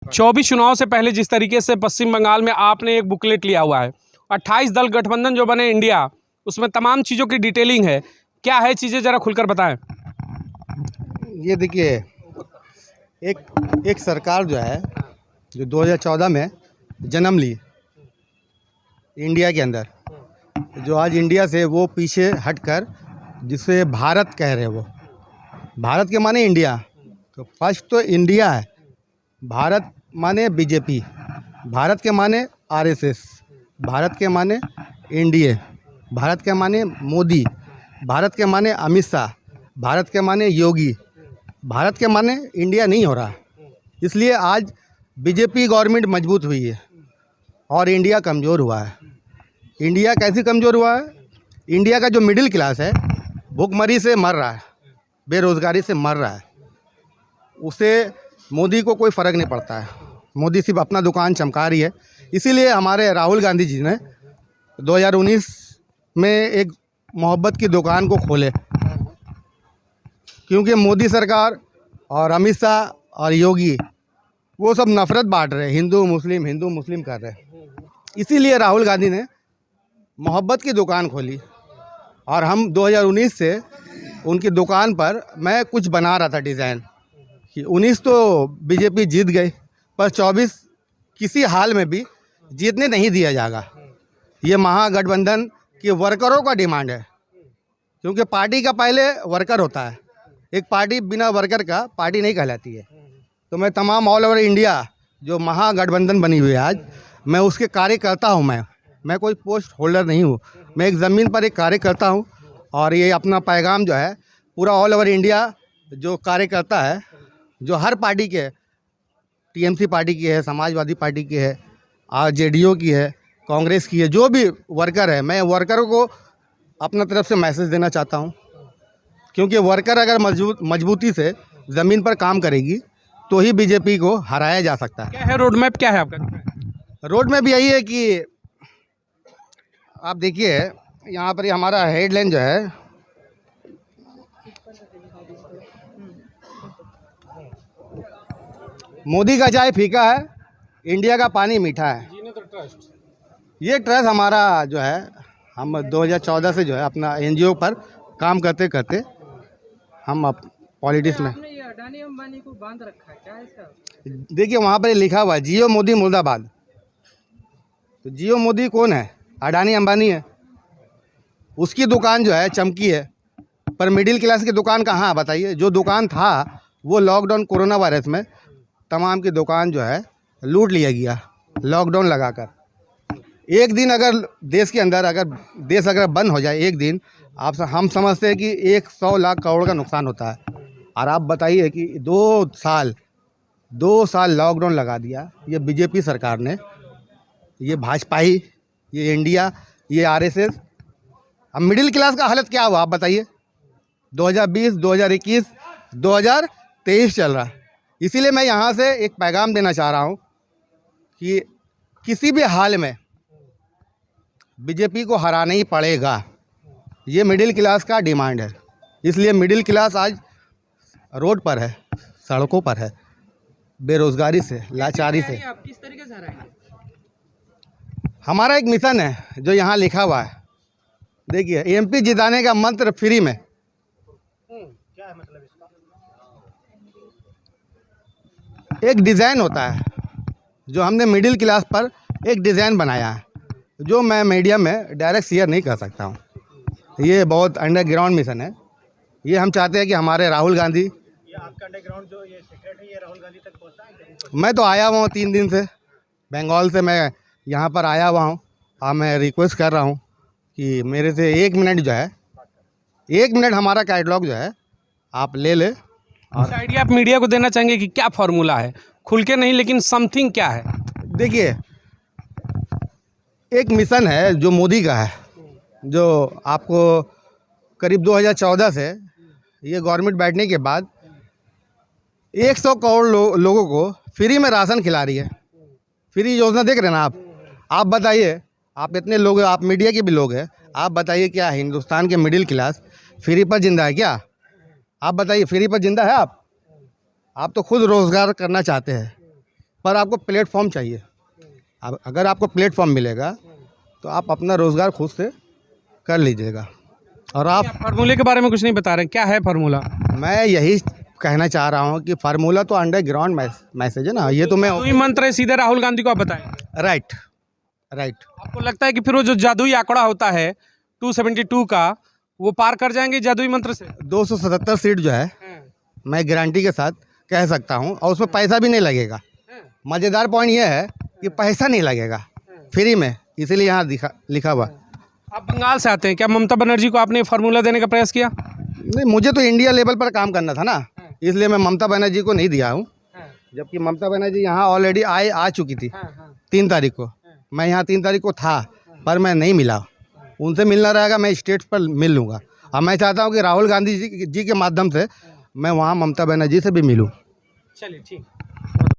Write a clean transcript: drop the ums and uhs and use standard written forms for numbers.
24 चुनाव से पहले जिस तरीके से पश्चिम बंगाल में आपने एक बुकलेट लिया हुआ है, 28 दल गठबंधन जो बने इंडिया, उसमें तमाम चीज़ों की डिटेलिंग है, क्या है चीज़ें ज़रा खुलकर बताएं। ये देखिए, एक सरकार जो है जो 2014 में जन्म ली इंडिया के अंदर, जो आज इंडिया से वो पीछे हटकर जिसे भारत कह रहे हैं, वो भारत के माने इंडिया, तो फर्स्ट तो इंडिया है। भारत माने बीजेपी, भारत के माने आरएसएस, भारत के माने एनडीए, भारत के माने मोदी, भारत के माने अमित शाह, भारत के माने योगी, भारत के माने इंडिया नहीं हो रहा। इसलिए आज बीजेपी गवर्नमेंट मजबूत हुई है और इंडिया कमज़ोर हुआ है। इंडिया कैसे कमज़ोर हुआ है? इंडिया का जो मिडिल क्लास है भूखमरी से मर रहा है, बेरोज़गारी से मर रहा है। उसे मोदी को कोई फ़र्क नहीं पड़ता है। मोदी सिर्फ अपना दुकान चमका रही है। इसीलिए हमारे राहुल गांधी जी ने 2019 में एक मोहब्बत की दुकान को खोले, क्योंकि मोदी सरकार और अमित शाह और योगी वो सब नफ़रत बांट रहे, हिंदू मुस्लिम कर रहे। इसीलिए राहुल गांधी ने मोहब्बत की दुकान खोली और हम 2019 से उनकी दुकान पर मैं कुछ बना रहा था डिज़ाइन कि 19 तो बीजेपी जीत गई, पर 24 किसी हाल में भी जीतने नहीं दिया जाएगा। ये महागठबंधन के वर्करों का डिमांड है, क्योंकि पार्टी का पहले वर्कर होता है। एक पार्टी बिना वर्कर का पार्टी नहीं कहलाती है। तो मैं तमाम ऑल ओवर इंडिया जो महागठबंधन बनी हुई है आज, मैं उसके कार्यकर्ता हूँ। मैं कोई पोस्ट होल्डर नहीं हूँ, मैं एक ज़मीन पर एक कार्यकर्ता हूँ। और ये अपना पैगाम जो है पूरा ऑल ओवर इंडिया जो कार्यकर्ता है, जो हर पार्टी के, टीएमसी पार्टी की है, समाजवादी पार्टी की है, आरजेडीओ की है, कांग्रेस की है, जो भी वर्कर है, मैं वर्करों को अपना तरफ से मैसेज देना चाहता हूँ। क्योंकि वर्कर अगर मजबूती से ज़मीन पर काम करेगी तो ही बीजेपी को हराया जा सकता है। क्या है रोड मैप, क्या है आपका? रोड मैप यही है कि आप देखिए, यहाँ पर हमारा हेडलाइन जो है, मोदी का चाय फीका है, इंडिया का पानी मीठा है। ये ट्रस्ट हमारा जो है, हम 2014 से जो है अपना एनजीओ पर काम करते करते हम अब पॉलिटिक्स में। ये अडानी अंबानी को बांध रखा है, क्या है इसका? देखिए, वहाँ पर लिखा हुआ है जियो मोदी मुर्दाबाद। तो जियो मोदी कौन है? अडानी अंबानी है। उसकी दुकान जो है चमकी है, पर मिडिल क्लास की दुकान कहाँ है बताइए? जो दुकान था वो लॉकडाउन कोरोना वायरस में तमाम की दुकान जो है लूट लिया गया, लॉकडाउन लगाकर। एक दिन अगर देश के अंदर देश बंद हो जाए एक दिन, हम समझते हैं कि 100 लाख करोड़ का नुकसान होता है। और आप बताइए कि 2 साल लॉकडाउन लगा दिया ये बीजेपी सरकार ने, ये भाजपाई, ये इंडिया, ये आरएसएस। अब मिडिल क्लास का हालत क्या हुआ आप बताइए? 2020, 2021, 2023 चल रहा है। इसीलिए मैं यहाँ से एक पैगाम देना चाह रहा हूँ कि किसी भी हाल में बीजेपी को हराना ही पड़ेगा। ये मिडिल क्लास का डिमांड है। इसलिए मिडिल क्लास आज रोड पर है, सड़कों पर है, बेरोजगारी से, लाचारी से। आप किस तरीके से हराएंगे? हमारा एक मिशन है जो यहाँ लिखा हुआ है। देखिए, एमपी जिताने का मंत्र फ्री में। क्या है मतलब इसका? एक डिज़ाइन होता है जो हमने मिडिल क्लास पर एक डिज़ाइन बनाया है, जो मैं मीडिया में डायरेक्ट शेयर नहीं कर सकता हूँ। ये बहुत अंडरग्राउंड मिशन है। ये हम चाहते हैं कि हमारे राहुल गांधी, ये आपका अंडरग्राउंड जो ये सीक्रेट है, ये राहुल गांधी तक पहुंचा है? मैं तो आया हुआ हूँ 3 दिन से, बंगाल से मैं यहाँ पर आया हुआ हूँ। और मैं रिक्वेस्ट कर रहा हूँ कि मेरे से 1 मिनट जो है, 1 मिनट हमारा कैटलॉग जो है आप ले ले। और आइडिया आप मीडिया को देना चाहेंगे कि क्या फार्मूला है, खुल के नहीं लेकिन समथिंग क्या है? देखिए, एक मिशन है जो मोदी का है, जो आपको करीब 2014 से ये गवर्नमेंट बैठने के बाद 100 करोड़ लोगों को फ्री में राशन खिला रही है। फ्री योजना देख रहे हैं ना आप बताइए, आप इतने लोग, आप मीडिया के भी लोग हैं, आप बताइए क्या हिंदुस्तान के मिडिल क्लास फ्री पर जिंदा है क्या? आप बताइए, फ्री पर जिंदा है आप? आप तो खुद रोज़गार करना चाहते हैं। पर आपको प्लेटफॉर्म चाहिए। अब अगर आपको प्लेटफॉर्म मिलेगा तो आप अपना रोज़गार खुद से कर लीजिएगा। और आप फार्मूले के बारे में कुछ नहीं बता रहे हैं, क्या है फार्मूला? मैं यही कहना चाह रहा हूँ कि फार्मूला तो अंडरग्राउंड मैसेज है ना, ये तो मैं जादुई मंत्र है, सीधे राहुल गांधी को आप बताएं। Right right. आपको लगता है कि फिर वो जो जादुई आंकड़ा होता है 272 का, वो पार कर जाएंगे जादुई मंत्र से? 277 सीट जो है मैं गारंटी के साथ कह सकता हूँ, और उसमें पैसा भी नहीं लगेगा। मज़ेदार पॉइंट ये है कि पैसा नहीं लगेगा, फ्री में, इसीलिए यहाँ लिखा हुआ। आप बंगाल से आते हैं, क्या ममता बनर्जी को आपने फार्मूला देने का प्रयास किया? नहीं, मुझे तो इंडिया लेवल पर काम करना था ना, इसलिए मैं ममता बनर्जी को नहीं दिया हूँ। जबकि ममता बनर्जी यहाँ ऑलरेडी आ चुकी थी 3 तारीख को। मैं यहाँ 3 तारीख को था, पर मैं नहीं मिला। उनसे मिलना रहेगा, मैं स्टेट पर मिल लूँगा। अब मैं चाहता हूँ कि राहुल गांधी जी के माध्यम से मैं वहाँ ममता बनर्जी से भी मिलूँ। चलिए ठीक।